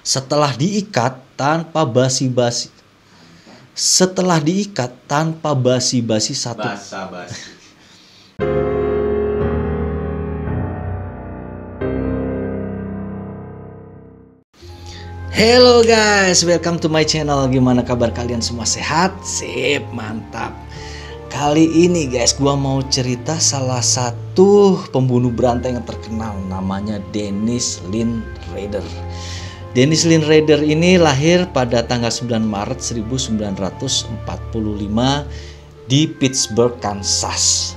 Setelah diikat tanpa basi-basi. Setelah diikat tanpa basi-basi satu. Basa-basi. Hello guys, welcome to my channel. Gimana kabar kalian semua? Sehat? Sip, mantap. Kali ini guys, gua mau cerita salah satu pembunuh berantai yang terkenal, namanya Dennis Lynn Rader. Dennis Lynn Rader ini lahir pada tanggal 9 Maret 1945 di Pittsburgh, Kansas.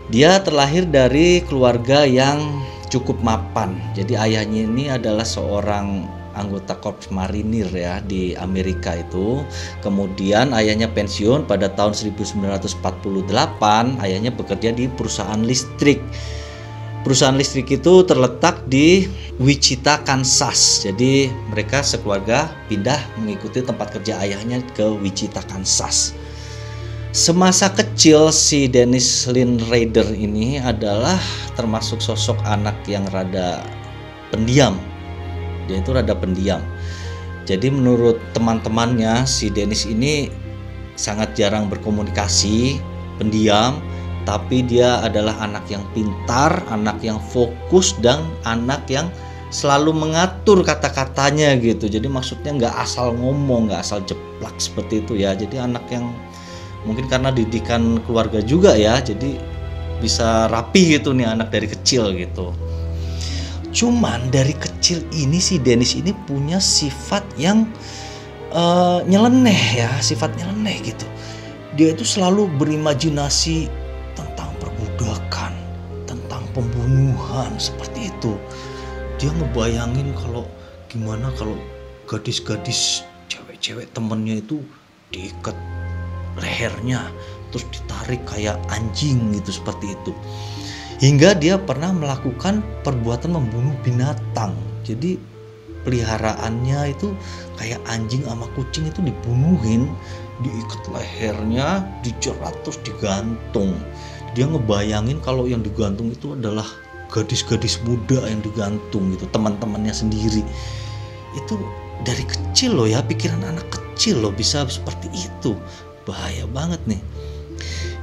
Dia terlahir dari keluarga yang cukup mapan. Jadi ayahnya ini adalah seorang anggota Korps Marinir ya di Amerika itu. Kemudian ayahnya pensiun pada tahun 1948. Ayahnya bekerja di perusahaan listrik. Perusahaan listrik itu terletak di Wichita, Kansas. Jadi mereka sekeluarga pindah mengikuti tempat kerja ayahnya ke Wichita, Kansas. Semasa kecil si Dennis Lynn Rader ini adalah termasuk sosok anak yang rada pendiam. Dia itu rada pendiam. Jadi menurut teman-temannya si Dennis ini sangat jarang berkomunikasi, pendiam. Tapi dia adalah anak yang pintar, anak yang fokus, dan anak yang selalu mengatur kata-katanya gitu. Jadi maksudnya nggak asal ngomong, nggak asal jeplak seperti itu ya. Jadi anak yang mungkin karena didikan keluarga juga ya, jadi bisa rapi gitu nih anak dari kecil gitu. Cuman dari kecil ini si Dennis ini punya sifat yang nyeleneh ya, sifat nyeleneh gitu. Dia itu selalu berimajinasi tentang perbudakan, tentang pembunuhan seperti itu. Dia ngebayangin kalau gimana kalau gadis-gadis cewek-cewek temennya itu diikat lehernya terus ditarik kayak anjing gitu, seperti itu. Hingga dia pernah melakukan perbuatan membunuh binatang. Jadi peliharaannya itu kayak anjing sama kucing itu dibunuhin, diikat lehernya, dijerat terus digantung. Dia ngebayangin kalau yang digantung itu adalah gadis-gadis muda yang digantung gitu, teman-temannya sendiri. Itu dari kecil loh ya, pikiran anak kecil loh bisa seperti itu. Bahaya banget nih.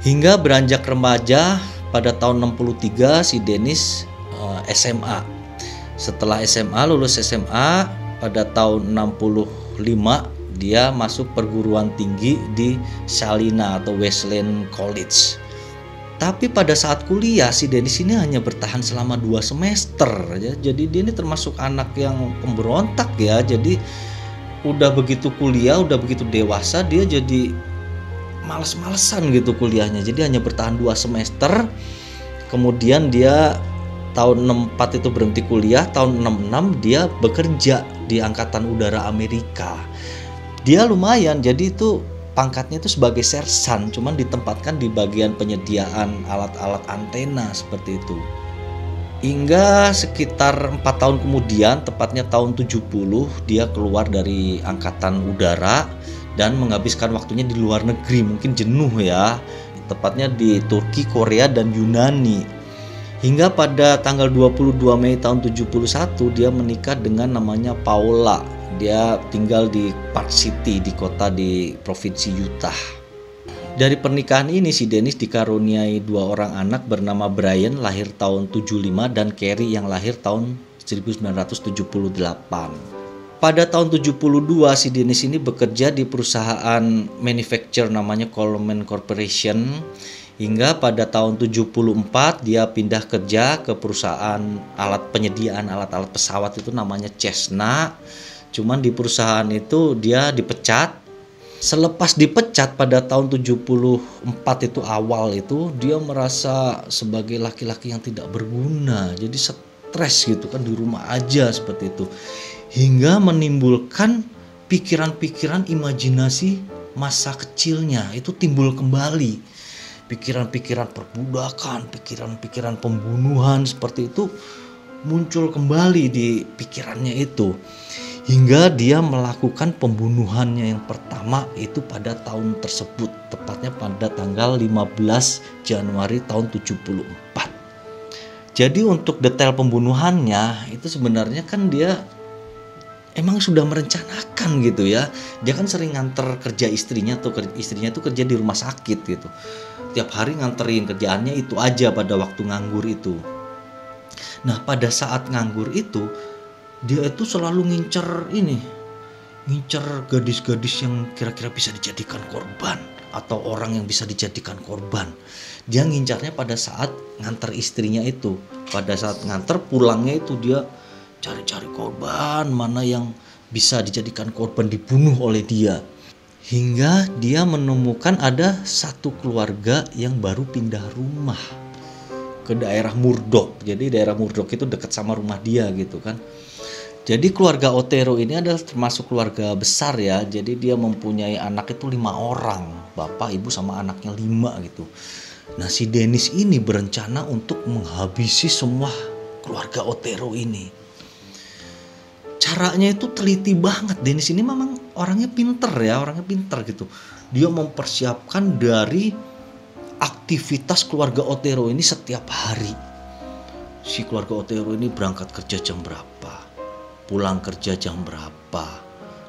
Hingga beranjak remaja pada tahun 63 si Dennis SMA. Setelah SMA, lulus SMA pada tahun 65 dia masuk perguruan tinggi di Salina atau Wesleyan College. Tapi pada saat kuliah si Dennis ini hanya bertahan selama 2 semester ya. Jadi dia ini termasuk anak yang pemberontak ya. Jadi udah begitu kuliah, udah begitu dewasa, dia jadi males-malesan gitu kuliahnya. Jadi hanya bertahan 2 semester. Kemudian dia tahun 64 itu berhenti kuliah, tahun 66 dia bekerja di Angkatan Udara Amerika. Dia lumayan, jadi itu pangkatnya itu sebagai sersan, cuman ditempatkan di bagian penyediaan alat-alat antena seperti itu. Hingga sekitar 4 tahun kemudian, tepatnya tahun 70, dia keluar dari Angkatan Udara dan menghabiskan waktunya di luar negeri, mungkin jenuh ya, tepatnya di Turki, Korea, dan Yunani. Hingga pada tanggal 22 Mei tahun 71 dia menikah dengan namanya Paula. Dia tinggal di Park City, di kota di provinsi Utah. Dari pernikahan ini si Dennis dikaruniai 2 orang anak bernama Brian lahir tahun 75 dan Carrie yang lahir tahun 1978. Pada tahun 72 si Dennis ini bekerja di perusahaan manufacturer namanya Coleman Corporation. Hingga pada tahun 74 dia pindah kerja ke perusahaan penyediaan alat-alat pesawat itu namanya Cessna. Cuman di perusahaan itu dia dipecat. Selepas dipecat pada tahun 74 itu awal itu dia merasa sebagai laki-laki yang tidak berguna. Jadi stres gitu kan, di rumah aja seperti itu. Hingga menimbulkan pikiran-pikiran imajinasi masa kecilnya itu timbul kembali. Pikiran-pikiran perbudakan, pikiran-pikiran pembunuhan seperti itu muncul kembali di pikirannya itu. Hingga dia melakukan pembunuhannya yang pertama itu pada tahun tersebut, tepatnya pada tanggal 15 Januari tahun 74. Jadi untuk detail pembunuhannya itu sebenarnya kan dia emang sudah merencanakan gitu ya. Dia kan sering nganter kerja istrinya tuh, istrinya tuh kerja di rumah sakit gitu. Tiap hari nganterin, kerjaannya itu aja pada waktu nganggur itu. Nah pada saat nganggur itu dia itu selalu ngincer gadis-gadis yang kira-kira bisa dijadikan korban atau orang yang bisa dijadikan korban. Dia ngincarnya pada saat nganter istrinya itu. Pada saat nganter pulangnya itu dia cari-cari korban mana yang bisa dijadikan korban dibunuh oleh dia. Hingga dia menemukan ada satu keluarga yang baru pindah rumah ke daerah Murdoch. Jadi daerah Murdoch itu dekat sama rumah dia gitu kan. Jadi keluarga Otero ini adalah termasuk keluarga besar ya. Jadi dia mempunyai anak itu 5 orang. Bapak, ibu sama anaknya 5 gitu. Nah si Dennis ini berencana untuk menghabisi semua keluarga Otero ini. Caranya itu teliti banget. Dennis ini memang orangnya pinter gitu. Dia mempersiapkan dari aktivitas keluarga Otero ini setiap hari. Si keluarga Otero ini berangkat kerja jam berapa, pulang kerja jam berapa,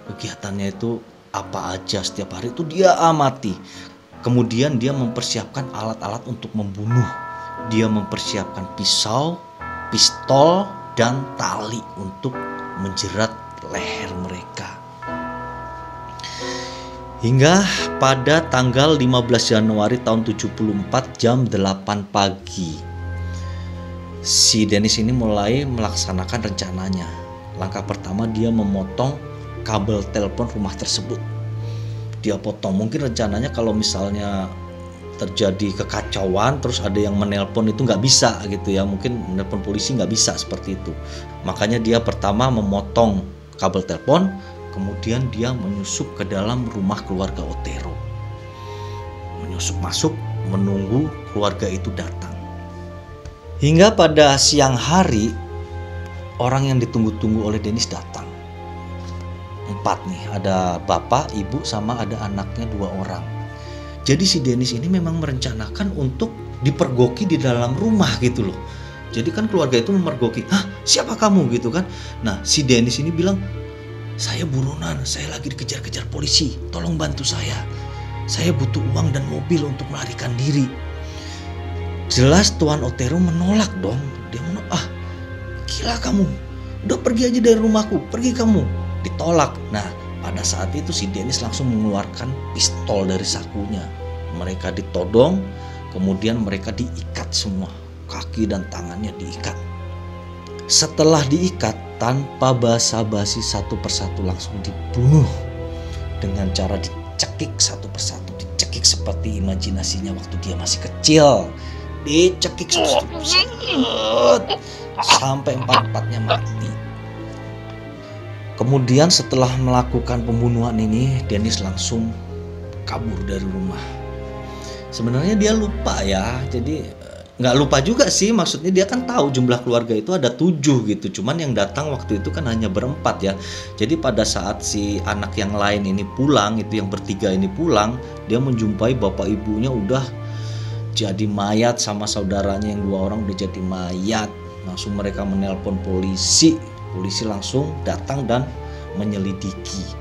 kegiatannya itu apa aja setiap hari itu dia amati. Kemudian dia mempersiapkan alat-alat untuk membunuh. Dia mempersiapkan pisau, pistol, dan tali untuk menjerat leher mereka. Hingga pada tanggal 15 Januari tahun 74 jam 8 pagi, si Dennis ini mulai melaksanakan rencananya. Langkah pertama dia memotong kabel telepon rumah tersebut. Dia potong, mungkin rencananya kalau misalnya terjadi kekacauan terus ada yang menelpon itu nggak bisa gitu ya, mungkin menelpon polisi nggak bisa seperti itu. Makanya dia pertama memotong kabel telepon, kemudian dia menyusup ke dalam rumah keluarga Otero, menyusup masuk menunggu keluarga itu datang. Hingga pada siang hari orang yang ditunggu-tunggu oleh Dennis datang. 4 nih, ada bapak, ibu, sama ada anaknya 2 orang. Jadi si Dennis ini memang merencanakan untuk dipergoki di dalam rumah gitu loh. Jadi kan keluarga itu memergoki, hah siapa kamu gitu kan. Nah si Dennis ini bilang, saya buronan, saya lagi dikejar-kejar polisi, tolong bantu saya butuh uang dan mobil untuk melarikan diri. Jelas Tuan Otero menolak dong. Dia menolak, gila kamu, udah pergi aja dari rumahku, pergi kamu. Ditolak. Nah pada saat itu si Dennis langsung mengeluarkan pistol dari sakunya. Mereka ditodong, kemudian mereka diikat semua, kaki dan tangannya diikat. Setelah diikat, tanpa basa-basi satu persatu langsung dibunuh dengan cara dicekik satu persatu, dicekik seperti imajinasinya waktu dia masih kecil. Dicekik satu persatu sampai 4-4-nya mati. Kemudian setelah melakukan pembunuhan ini, Dennis langsung kabur dari rumah. Sebenarnya dia lupa ya, jadi nggak lupa juga sih, maksudnya dia kan tahu jumlah keluarga itu ada 7 gitu. Cuman yang datang waktu itu kan hanya berempat ya. Jadi pada saat si anak yang lain ini pulang, itu yang bertiga ini pulang, dia menjumpai bapak ibunya udah jadi mayat sama saudaranya yang 2 orang udah jadi mayat. Langsung mereka menelpon polisi. Polisi langsung datang dan menyelidiki.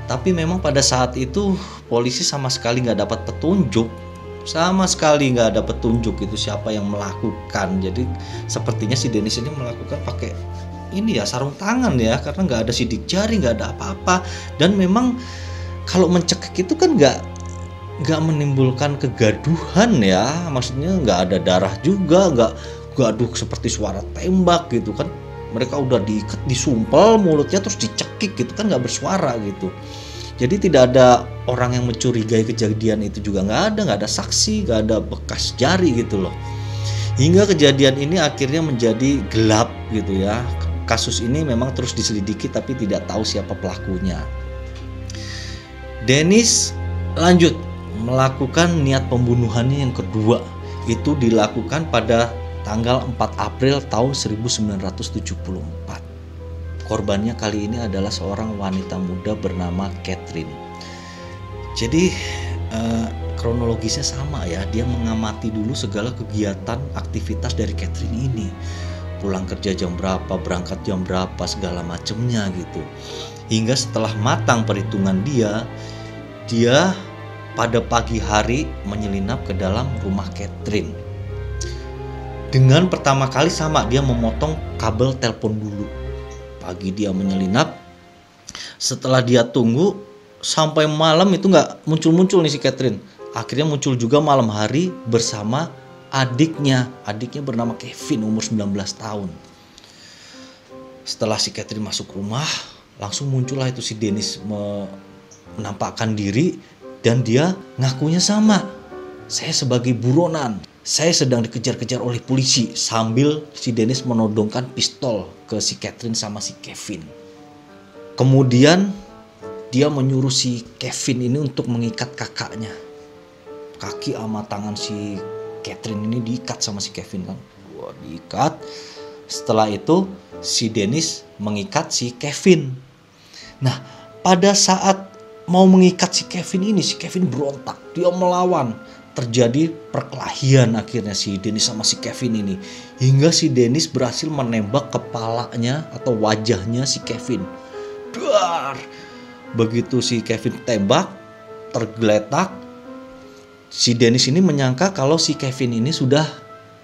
Tapi memang pada saat itu polisi sama sekali nggak dapat petunjuk. Sama sekali nggak ada petunjuk itu siapa yang melakukan. Jadi sepertinya si Dennis ini melakukan pakai ini ya, sarung tangan ya, karena nggak ada sidik jari, nggak ada apa-apa. Dan memang kalau mencekik itu kan nggak menimbulkan kegaduhan ya, maksudnya nggak ada darah juga, nggak gaduh seperti suara tembak gitu kan. Mereka udah diikat, disumpel mulutnya terus dicekik gitu kan, nggak bersuara gitu. Jadi tidak ada orang yang mencurigai kejadian itu juga, nggak ada saksi, nggak ada bekas jari gitu loh. Hingga kejadian ini akhirnya menjadi gelap gitu ya. Kasus ini memang terus diselidiki tapi tidak tahu siapa pelakunya. Dennis lanjut melakukan niat pembunuhannya yang kedua. Itu dilakukan pada tanggal 4 April tahun 1974. Korbannya kali ini adalah seorang wanita muda bernama Catherine. Jadi kronologisnya sama ya, dia mengamati dulu segala kegiatan aktivitas dari Catherine ini. pulang kerja jam berapa, berangkat jam berapa, segala macemnya gitu. Hingga setelah matang perhitungan dia pada pagi hari menyelinap ke dalam rumah Catherine. Dengan pertama kali sama, dia memotong kabel telepon dulu. Pagi dia menyelinap, setelah dia tunggu sampai malam itu nggak muncul-muncul nih si Catherine. Akhirnya muncul juga malam hari bersama adiknya bernama Kevin, umur 19 tahun. Setelah si Catherine masuk rumah, langsung muncullah itu si Dennis menampakkan diri, dan dia ngakunya sama. Saya sebagai buronan, saya sedang dikejar-kejar oleh polisi, sambil si Dennis menodongkan pistol ke si Catherine sama si Kevin. Kemudian dia menyuruh si Kevin ini untuk mengikat kakaknya. Kaki sama tangan si Catherine ini diikat sama si Kevin kan. Wah, diikat. Setelah itu si Dennis mengikat si Kevin. Nah, pada saat mau mengikat si Kevin ini, si Kevin berontak, dia melawan. Terjadi perkelahian akhirnya si Dennis sama si Kevin ini, hingga si Dennis berhasil menembak kepalanya atau wajahnya si Kevin. Dar! Begitu si Kevin tembak, tergeletak, si Dennis ini menyangka kalau si Kevin ini sudah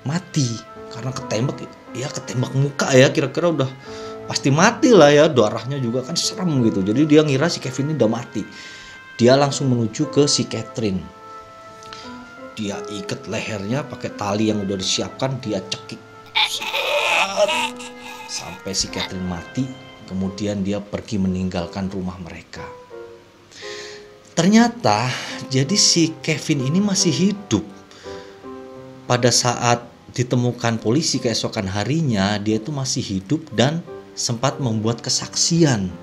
mati karena ketembak muka ya, kira-kira udah pasti mati lah ya, darahnya juga kan serem gitu. Jadi dia ngira si Kevin ini udah mati. Dia langsung menuju ke si Catherine. Dia ikat lehernya pakai tali yang udah disiapkan, dia cekik sampai si Catherine mati. Kemudian dia pergi meninggalkan rumah mereka. Ternyata jadi si Kevin ini masih hidup. Pada saat ditemukan polisi keesokan harinya, dia itu masih hidup dan sempat membuat kesaksian.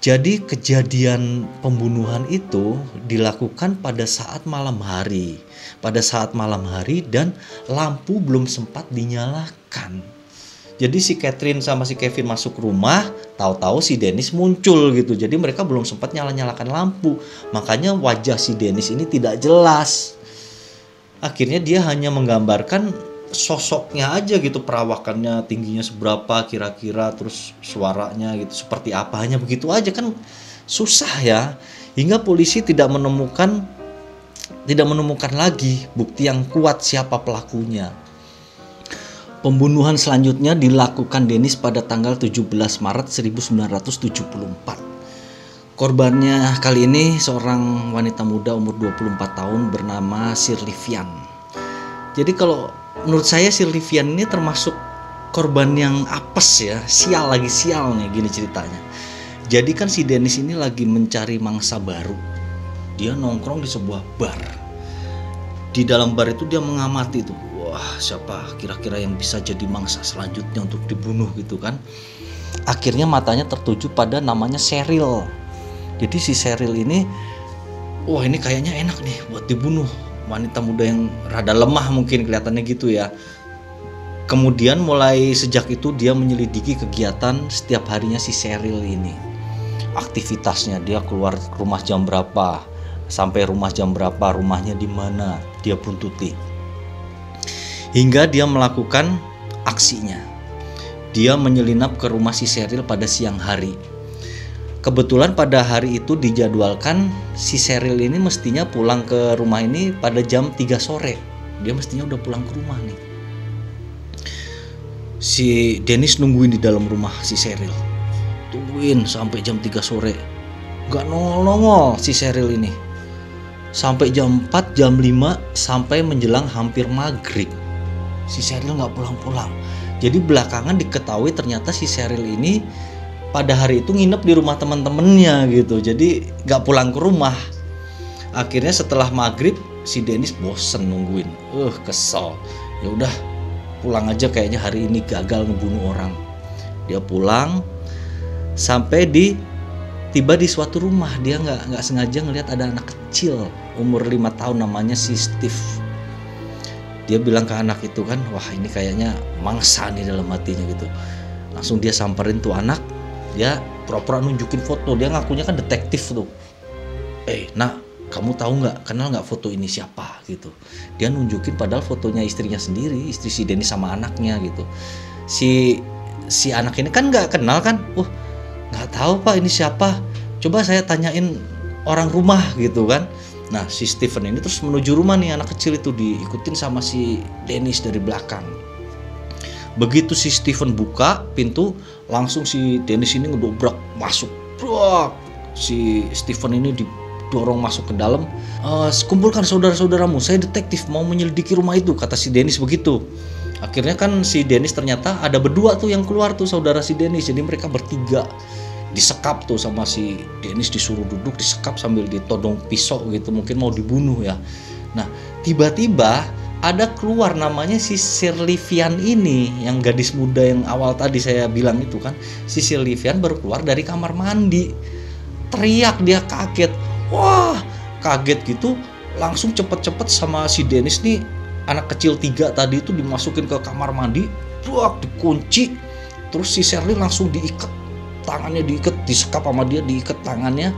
Jadi kejadian pembunuhan itu dilakukan pada saat malam hari. Pada saat malam hari dan lampu belum sempat dinyalakan. Jadi si Catherine sama si Kevin masuk rumah, tahu-tahu si Dennis muncul gitu. Jadi mereka belum sempat nyalakan lampu. Makanya wajah si Dennis ini tidak jelas. Akhirnya dia hanya menggambarkan sosoknya aja gitu, perawakannya tingginya seberapa kira-kira, terus suaranya gitu seperti apa, hanya begitu aja kan susah ya. Hingga polisi tidak menemukan lagi bukti yang kuat siapa pelakunya. Pembunuhan selanjutnya dilakukan Dennis pada tanggal 17 Maret 1974. Korbannya kali ini seorang wanita muda umur 24 tahun bernama Shirley Vian. Jadi kalau menurut saya Shirley Vian ini termasuk korban yang apes ya, sial nih gini ceritanya. Jadi kan si Dennis ini lagi mencari mangsa baru. Dia nongkrong di sebuah bar. Di dalam bar itu dia mengamati tuh, wah siapa kira-kira yang bisa jadi mangsa selanjutnya untuk dibunuh gitu kan. Akhirnya matanya tertuju pada namanya Cheryl. Jadi si Cheryl ini, wah ini kayaknya enak nih buat dibunuh. Wanita muda yang rada lemah mungkin kelihatannya gitu ya. Kemudian mulai sejak itu dia menyelidiki kegiatan setiap harinya si Cheryl ini. Aktivitasnya, dia keluar rumah jam berapa, sampai rumah jam berapa, rumahnya di mana, dia buntuti. Hingga dia melakukan aksinya. Dia menyelinap ke rumah si Cheryl pada siang hari. Kebetulan pada hari itu dijadwalkan si Cheryl ini mestinya pulang ke rumah ini pada jam 3 sore. Dia mestinya udah pulang ke rumah nih. Si Dennis nungguin di dalam rumah si Cheryl. Tungguin sampai jam 3 sore. Gak nongol si Cheryl ini. Sampai jam 4, jam 5, sampai menjelang hampir maghrib. Si Cheryl gak pulang-pulang. Jadi belakangan diketahui ternyata si Cheryl ini pada hari itu nginep di rumah teman-temannya gitu. Jadi gak pulang ke rumah. Akhirnya setelah maghrib si Dennis bosen nungguin. Kesel. Ya udah pulang aja, kayaknya hari ini gagal ngebunuh orang. Dia pulang sampai tiba di suatu rumah. Dia nggak sengaja ngelihat ada anak kecil umur 5 tahun namanya si Steve. Dia bilang ke anak itu kan, wah ini kayaknya mangsa nih dalam hatinya gitu. Langsung dia samperin tuh anak. Dia pura-pura nunjukin foto. Dia ngakunya kan detektif tuh. Nak, kamu tahu nggak, kenal nggak foto ini siapa gitu. Dia nunjukin padahal fotonya istrinya sendiri, istri si Dennis sama anaknya gitu. si anak ini kan nggak kenal kan, nggak tahu Pak ini siapa, coba saya tanyain orang rumah gitu kan. Nah si Steven ini terus menuju rumah nih, anak kecil itu diikutin sama si Dennis dari belakang. Begitu si Steven buka pintu, langsung si Dennis ini ngedobrak masuk. Si Steven ini didorong masuk ke dalam. Kumpulkan saudara-saudaramu, saya detektif mau menyelidiki rumah itu, kata si Dennis begitu. Akhirnya kan si Dennis ternyata ada berdua tuh yang keluar tuh, saudara si Dennis. Jadi mereka bertiga disekap tuh sama si Dennis, disuruh duduk disekap sambil ditodong pisau gitu, mungkin mau dibunuh ya. Nah tiba-tiba ada keluar namanya si Shirley Vian ini, yang gadis muda yang awal tadi saya bilang itu kan. Si Shirley Vian baru keluar dari kamar mandi, teriak, dia kaget, wah kaget gitu, langsung cepet-cepet sama si Dennis nih, anak kecil 3 tadi itu dimasukin ke kamar mandi, dikunci, terus si Shirley langsung diikat tangannya, disekap sama dia, diikat tangannya,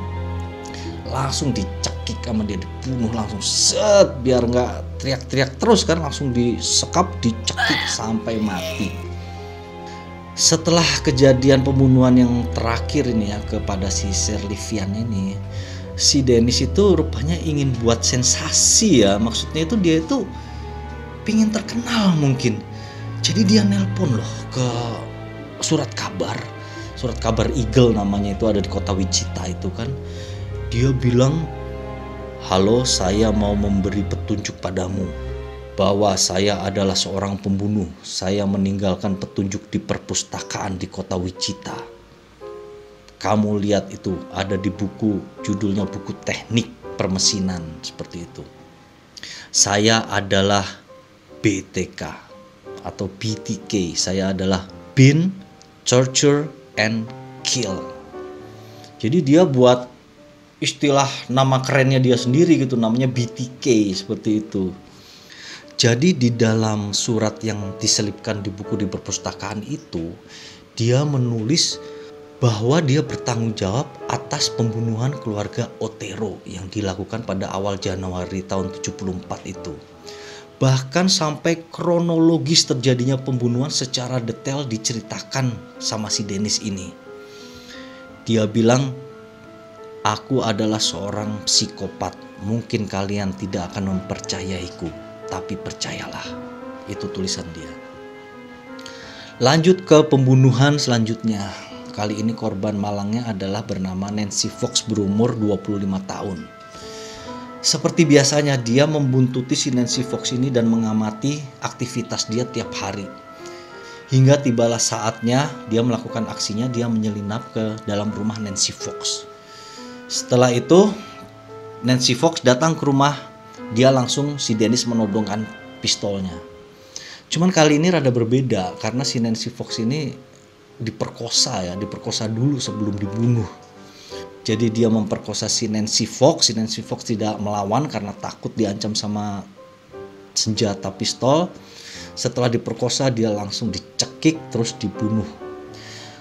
langsung dicekik sama dia, dibunuh langsung set, biar nggak teriak-teriak terus kan, langsung disekap, dicekik sampai mati. Setelah kejadian pembunuhan yang terakhir ini ya kepada si Shirley Vian ini, si Dennis itu rupanya ingin buat sensasi ya, maksudnya itu dia itu pingin terkenal mungkin. Jadi dia nelpon loh ke surat kabar Eagle namanya, itu ada di kota Wichita itu kan. Dia bilang, halo, saya mau memberi petunjuk padamu bahwa saya adalah seorang pembunuh. Saya meninggalkan petunjuk di perpustakaan di kota Wichita. Kamu lihat itu ada di buku, judulnya buku teknik permesinan seperti itu. Saya adalah BTK atau BTK. Saya adalah Bin, Torture, and Kill. Jadi dia buat istilah nama kerennya dia sendiri gitu, namanya BTK seperti itu. Jadi di dalam surat yang diselipkan di buku di perpustakaan itu, dia menulis bahwa dia bertanggung jawab atas pembunuhan keluarga Otero yang dilakukan pada awal Januari tahun 74 itu. Bahkan sampai kronologis terjadinya pembunuhan secara detail diceritakan sama si Dennis ini. Dia bilang, aku adalah seorang psikopat. Mungkin kalian tidak akan mempercayaiku, tapi percayalah. Itu tulisan dia. Lanjut ke pembunuhan selanjutnya. Kali ini korban malangnya adalah bernama Nancy Fox, berumur 25 tahun. Seperti biasanya dia membuntuti si Nancy Fox ini dan mengamati aktivitas dia tiap hari. Hingga tibalah saatnya dia melakukan aksinya, dia menyelinap ke dalam rumah Nancy Fox. Setelah itu Nancy Fox datang ke rumah, dia langsung si Dennis menodongkan pistolnya. Cuman kali ini rada berbeda karena si Nancy Fox ini diperkosa dulu sebelum dibunuh. Jadi dia memperkosa si Nancy Fox tidak melawan karena takut diancam sama senjata pistol. Setelah diperkosa dia langsung dicekik terus dibunuh.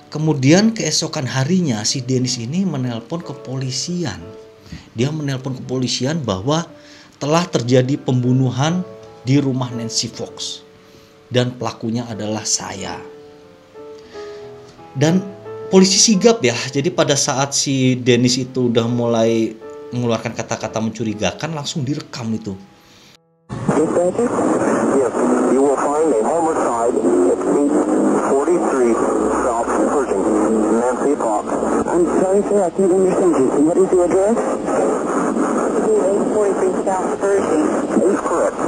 Kemudian keesokan harinya si Dennis ini menelpon kepolisian. Dia menelpon kepolisian bahwa telah terjadi pembunuhan di rumah Nancy Fox dan pelakunya adalah saya. Dan polisi sigap ya. Jadi pada saat si Dennis itu udah mulai mengeluarkan kata-kata mencurigakan, langsung direkam itu. You will find a homicide at 843 South Pershing. Nancy Fox. I'm sorry, sir, I can't understand you. What is the address? 843 South Pershing. That's correct.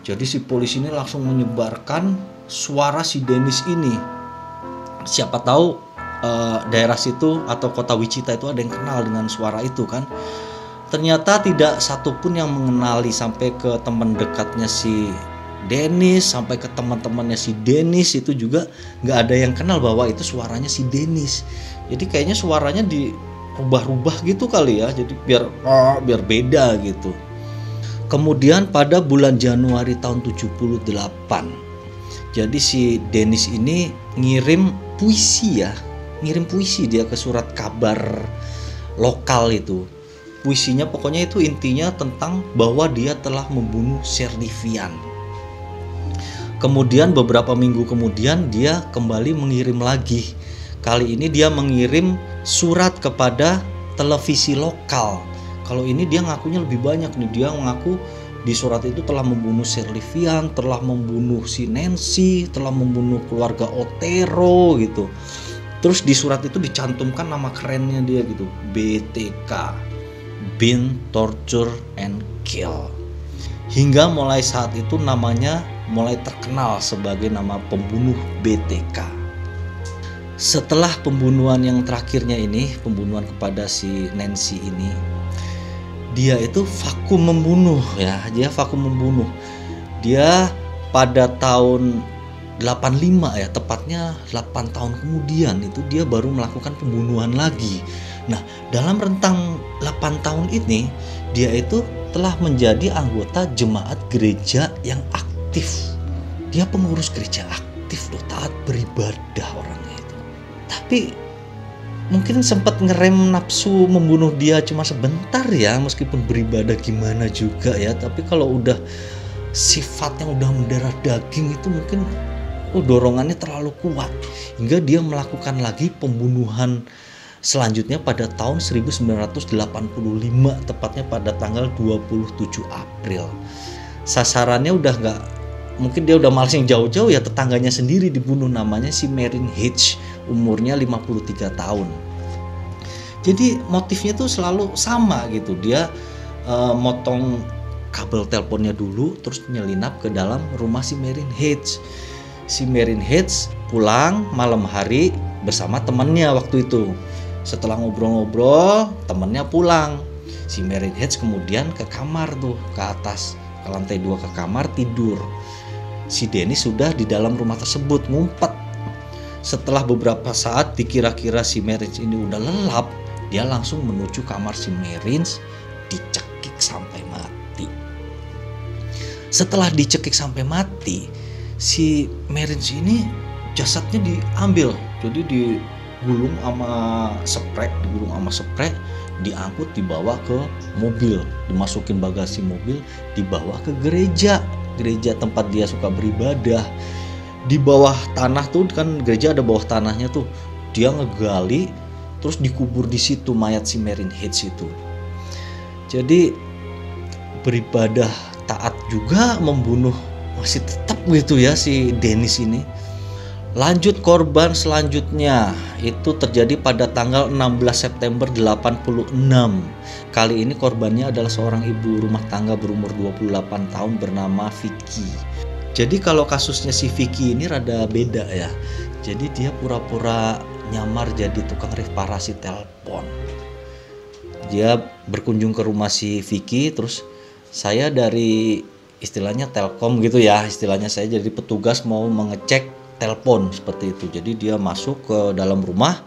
Jadi si polisi ini langsung menyebarkan suara si Dennis ini. Siapa tahu daerah situ atau kota Wichita itu ada yang kenal dengan suara itu kan. Ternyata tidak satupun yang mengenali, sampai ke teman dekatnya si Dennis, sampai ke teman-temannya si Dennis itu juga nggak ada yang kenal bahwa itu suaranya si Dennis. Jadi kayaknya suaranya dirubah-rubah gitu kali ya, jadi biar beda gitu. Kemudian pada bulan Januari tahun 78, jadi si Dennis ini ngirim puisi dia ke surat kabar lokal itu. Puisinya pokoknya itu intinya tentang bahwa dia telah membunuh Shirley Vian. Kemudian beberapa minggu kemudian dia kembali mengirim lagi. Kali ini dia mengirim surat kepada televisi lokal. Kalau ini dia ngakunya lebih banyak nih. Dia mengaku di surat itu telah membunuh Shirley Vian, telah membunuh si Nancy, telah membunuh keluarga Otero gitu. Terus di surat itu dicantumkan nama kerennya dia gitu, BTK, Bind, Torture, and Kill. Hingga mulai saat itu namanya mulai terkenal sebagai nama pembunuh BTK. Setelah pembunuhan yang terakhirnya ini, pembunuhan kepada si Nancy ini, dia itu vakum membunuh ya, dia vakum membunuh. Dia pada tahun 85 ya, tepatnya 8 tahun kemudian itu dia baru melakukan pembunuhan lagi. Nah, dalam rentang 8 tahun ini dia itu telah menjadi anggota jemaat gereja yang aktif. Dia pengurus gereja aktif loh, taat beribadah orangnya itu. Tapi mungkin sempat ngerem nafsu membunuh dia cuma sebentar ya, meskipun beribadah gimana juga ya. Tapi kalau udah sifatnya udah mendarah daging itu mungkin dorongannya terlalu kuat, hingga dia melakukan lagi pembunuhan selanjutnya pada tahun 1985, tepatnya pada tanggal 27 April. Sasarannya udah nggak, mungkin dia udah malas yang jauh-jauh ya, tetangganya sendiri dibunuh, namanya si Marin Hitch, umurnya 53 tahun. Jadi motifnya tuh selalu sama gitu, dia motong kabel teleponnya dulu, terus menyelinap ke dalam rumah si Marin Hitch. Si Marin Hitch pulang malam hari bersama temannya waktu itu. Setelah ngobrol-ngobrol, temannya pulang. Si Marin Hitch kemudian ke kamar tuh, ke atas, ke lantai 2 ke kamar tidur. Si Dennis sudah di dalam rumah tersebut ngumpet. Setelah beberapa saat dikira-kira si Marin ini udah lelap, dia langsung menuju kamar si Marin, dicekik sampai mati. Setelah dicekik sampai mati, si Marin ini jasadnya diambil, jadi digulung sama spray, diangkut, dibawa ke mobil, dimasukin bagasi mobil, dibawa ke gereja tempat dia suka beribadah. Di bawah tanah tuh kan, gereja ada bawah tanahnya tuh, dia ngegali terus dikubur di situ mayat si Marin Hitch itu. Jadi beribadah taat juga, membunuh masih tetap gitu ya si Dennis ini. Lanjut, korban selanjutnya itu terjadi pada tanggal 16 September 86. Kali ini korbannya adalah seorang ibu rumah tangga berumur 28 tahun bernama Vicky. Jadi kalau kasusnya si Vicky ini rada beda ya. Jadi dia pura-pura nyamar jadi tukang reparasi telepon. Dia berkunjung ke rumah si Vicky, terus saya dari istilahnya Telkom gitu ya, istilahnya saya jadi petugas mau mengecek telepon seperti itu. Jadi dia masuk ke dalam rumah,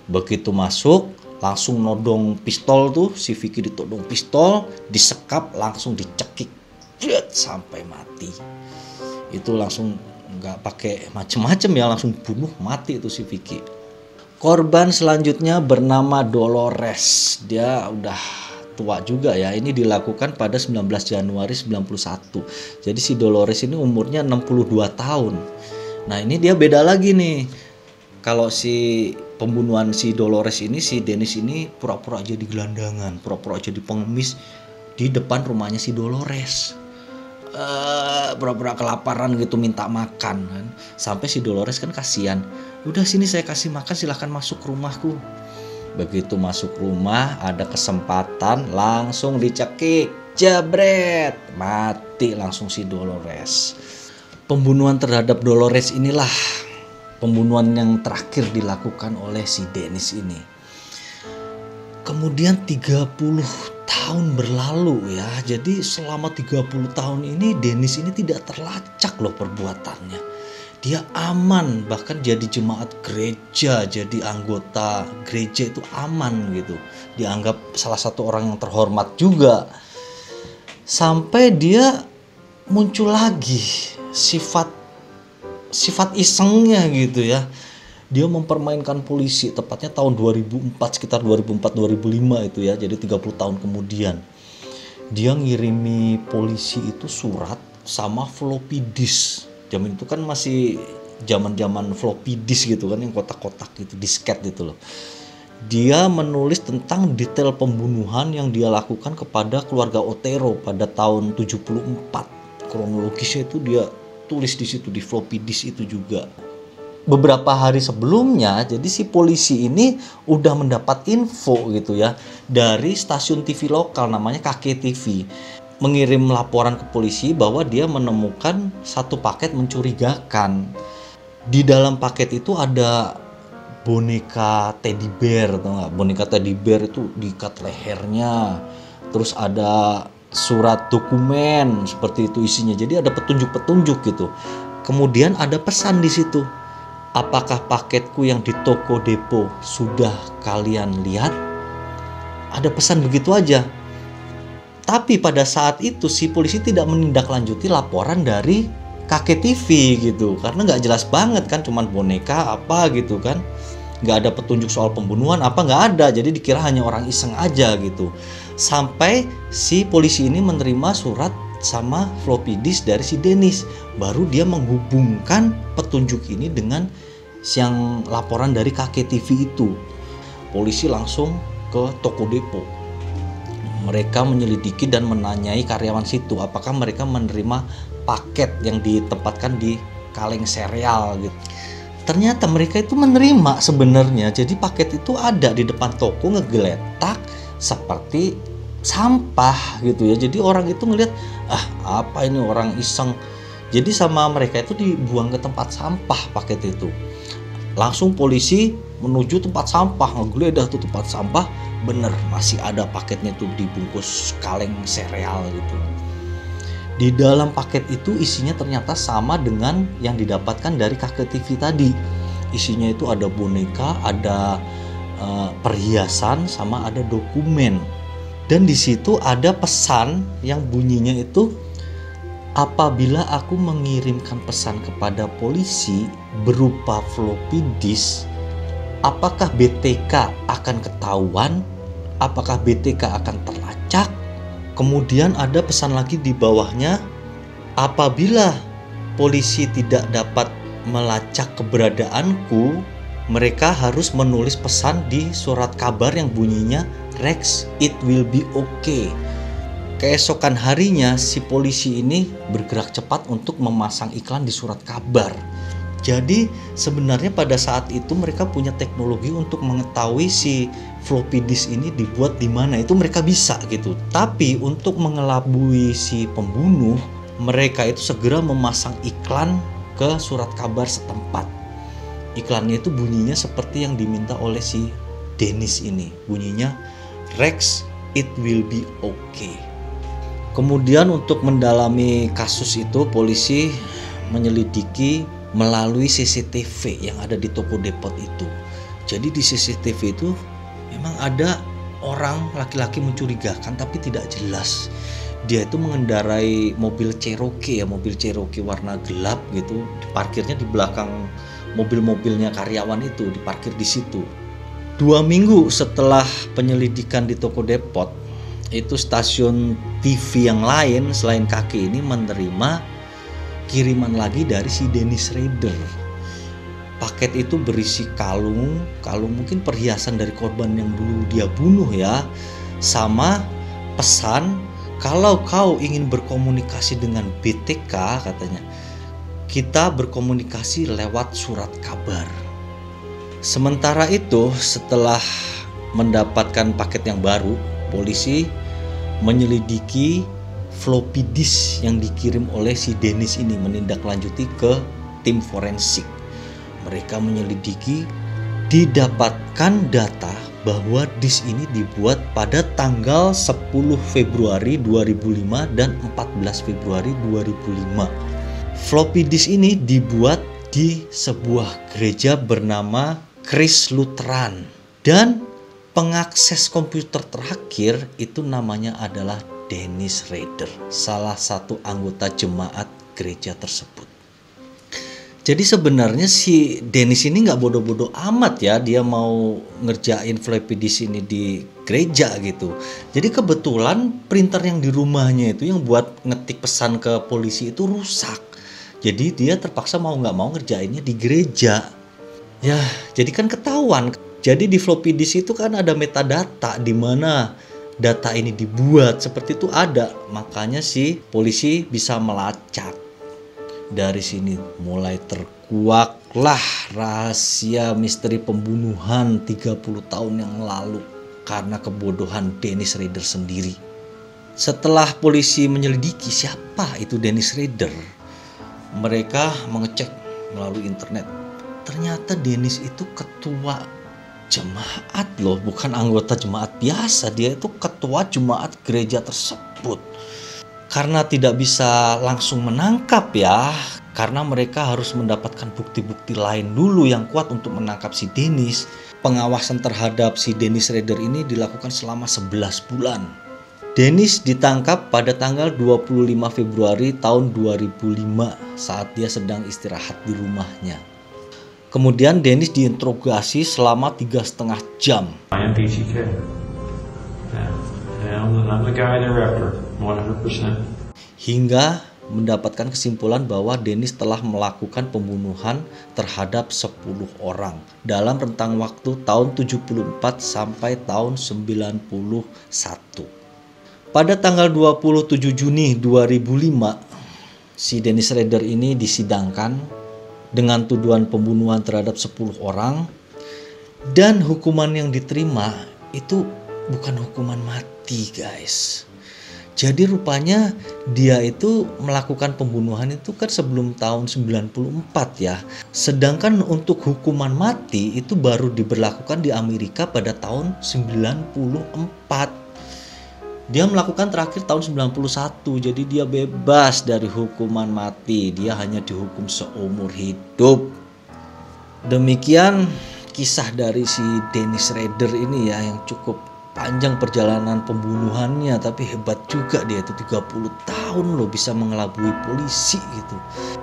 begitu masuk langsung nodong pistol tuh, si Vicky ditodong pistol, disekap, langsung dicekik sampai mati. Itu langsung nggak pakai macem-macem ya, langsung bunuh mati itu si Vicky. Korban selanjutnya bernama Dolores, dia udah tua juga ya. Ini dilakukan pada 19 Januari 91. Jadi si Dolores ini umurnya 62 tahun. Nah ini dia beda lagi nih. Kalau si pembunuhan si Dolores ini, si Dennis ini pura-pura jadi gelandangan, pura-pura jadi pengemis di depan rumahnya si Dolores. Pura-pura kelaparan gitu, minta makan kan. Sampai si Dolores kan kasihan, udah sini saya kasih makan, silahkan masuk ke rumahku. Begitu masuk rumah, ada kesempatan langsung dicekik, jebret, mati langsung si Dolores. Pembunuhan terhadap Dolores inilah pembunuhan yang terakhir dilakukan oleh si Dennis ini. Kemudian 30 tahun berlalu ya. Jadi selama 30 tahun ini Dennis ini tidak terlacak loh perbuatannya. Dia aman, bahkan jadi jemaat gereja, jadi anggota gereja itu aman gitu. Dianggap salah satu orang yang terhormat juga. Sampai dia muncul lagi sifat isengnya gitu ya. Dia mempermainkan polisi, tepatnya tahun 2004, sekitar 2004-2005 itu ya. Jadi 30 tahun kemudian dia ngirimi polisi itu surat sama floppy disk. Zaman itu kan masih zaman floppy disk gitu kan, yang kotak-kotak gitu, disket gitu loh. Dia menulis tentang detail pembunuhan yang dia lakukan kepada keluarga Otero pada tahun 74. Kronologisnya itu dia tulis di situ di floppy disk itu juga. Beberapa hari sebelumnya, jadi si polisi ini udah mendapat info gitu ya dari stasiun TV lokal namanya KKTV, mengirim laporan ke polisi bahwa dia menemukan satu paket mencurigakan. Di dalam paket itu ada boneka teddy bear, tau gak? Boneka teddy bear itu diikat lehernya, terus ada surat dokumen seperti itu isinya. Jadi ada petunjuk-petunjuk gitu. Kemudian ada pesan di situ. Apakah paketku yang di toko depo sudah kalian lihat? Ada pesan begitu aja. Tapi pada saat itu si polisi tidak menindaklanjuti laporan dari KKTV gitu, karena nggak jelas banget kan, cuman boneka apa gitu kan. Nggak ada petunjuk soal pembunuhan apa, nggak ada. Jadi dikira hanya orang iseng aja gitu. Sampai si polisi ini menerima surat sama floppy disk dari si Dennis, baru dia menghubungkan petunjuk ini dengan yang laporan dari KKTV itu. Polisi langsung ke toko depo. Mereka menyelidiki dan menanyai karyawan situ apakah mereka menerima paket yang ditempatkan di kaleng sereal gitu. Ternyata mereka itu menerima sebenarnya. Jadi paket itu ada di depan toko ngegeletak seperti sampah gitu ya. Jadi orang itu ngelihat, apa ini orang iseng. Jadi sama mereka itu dibuang ke tempat sampah paket itu. Langsung polisi menuju tempat sampah, ngegeledah tuh tempat sampah. Bener, masih ada paketnya tuh dibungkus kaleng sereal gitu. Di dalam paket itu isinya ternyata sama dengan yang didapatkan dari KKTV tadi. Isinya itu ada boneka, ada perhiasan, sama ada dokumen. Dan di situ ada pesan yang bunyinya itu, apabila aku mengirimkan pesan kepada polisi berupa floppy disk, apakah BTK akan ketahuan? Apakah BTK akan terlacak? Kemudian ada pesan lagi di bawahnya, apabila polisi tidak dapat melacak keberadaanku, mereka harus menulis pesan di surat kabar yang bunyinya, Rex, it will be okay. Keesokan harinya si polisi ini bergerak cepat untuk memasang iklan di surat kabar. Jadi sebenarnya pada saat itu mereka punya teknologi untuk mengetahui si floppy disk ini dibuat di mana, itu mereka bisa gitu. Tapi untuk mengelabui si pembunuh, mereka itu segera memasang iklan ke surat kabar setempat. Iklannya itu bunyinya seperti yang diminta oleh si Dennis ini. Bunyinya, Rex, it will be okay. Kemudian untuk mendalami kasus itu, polisi menyelidiki melalui CCTV yang ada di toko depot itu. Jadi di CCTV itu memang ada orang laki-laki mencurigakan tapi tidak jelas. Dia itu mengendarai mobil Cherokee warna gelap gitu. Parkirnya di belakang mobil-mobilnya karyawan itu, diparkir di situ. 2 minggu setelah penyelidikan di toko depot, itu stasiun TV yang lain selain KK ini menerima kiriman lagi dari si Dennis Rader. Paket itu berisi kalung mungkin perhiasan dari korban yang dulu dia bunuh ya, sama pesan, kalau kau ingin berkomunikasi dengan BTK, katanya, kita berkomunikasi lewat surat kabar. Sementara itu, setelah mendapatkan paket yang baru, polisi menyelidiki floppy disk yang dikirim oleh si Dennis ini, menindaklanjuti ke tim forensik. Mereka menyelidiki, didapatkan data bahwa disk ini dibuat pada tanggal 10 Februari 2005 dan 14 Februari 2005. Floppy disk ini dibuat di sebuah gereja bernama Christ Lutheran, dan pengakses komputer terakhir itu namanya adalah Dennis Rader, salah satu anggota jemaat gereja tersebut. Jadi sebenarnya si Dennis ini nggak bodoh-bodoh amat ya, dia mau ngerjain floppy disk ini di gereja gitu. Jadi kebetulan printer yang di rumahnya itu yang buat ngetik pesan ke polisi itu rusak. Jadi dia terpaksa mau nggak mau ngerjainnya di gereja. Ya, jadi kan ketahuan. Jadi di floppy disk itu kan ada metadata di mana data ini dibuat, seperti itu ada. Makanya si polisi bisa melacak. Dari sini mulai terkuaklah rahasia misteri pembunuhan 30 tahun yang lalu karena kebodohan Dennis Rader sendiri. Setelah polisi menyelidiki siapa itu Dennis Rader, mereka mengecek melalui internet. Ternyata Dennis itu ketua jemaat loh, bukan anggota jemaat biasa. Dia itu ketua jemaat gereja tersebut. Karena tidak bisa langsung menangkap ya, karena mereka harus mendapatkan bukti-bukti lain dulu yang kuat untuk menangkap si Dennis. Pengawasan terhadap si Dennis Rader ini dilakukan selama 11 bulan. Dennis ditangkap pada tanggal 25 Februari tahun 2005 saat dia sedang istirahat di rumahnya. Kemudian Dennis diinterogasi selama 3,5 jam. I am PGK. I'm the guy they're after, 100%. Hingga mendapatkan kesimpulan bahwa Dennis telah melakukan pembunuhan terhadap 10 orang dalam rentang waktu tahun 74 sampai tahun 91. Pada tanggal 27 Juni 2005, si Dennis Rader ini disidangkan dengan tuduhan pembunuhan terhadap 10 orang, dan hukuman yang diterima itu bukan hukuman mati, guys. Jadi rupanya dia itu melakukan pembunuhan itu kan sebelum tahun 94 ya. Sedangkan untuk hukuman mati itu baru diberlakukan di Amerika pada tahun 94. Dia melakukan terakhir tahun 91, jadi dia bebas dari hukuman mati. Dia hanya dihukum seumur hidup. Demikian kisah dari si Dennis Rader ini ya, yang cukup panjang perjalanan pembunuhannya, tapi hebat juga dia itu 30 tahun loh bisa mengelabui polisi gitu.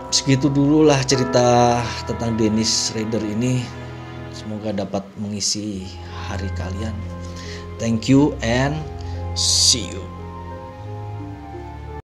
Segitu dulu lah cerita tentang Dennis Rader ini. Semoga dapat mengisi hari kalian. Thank you and see you.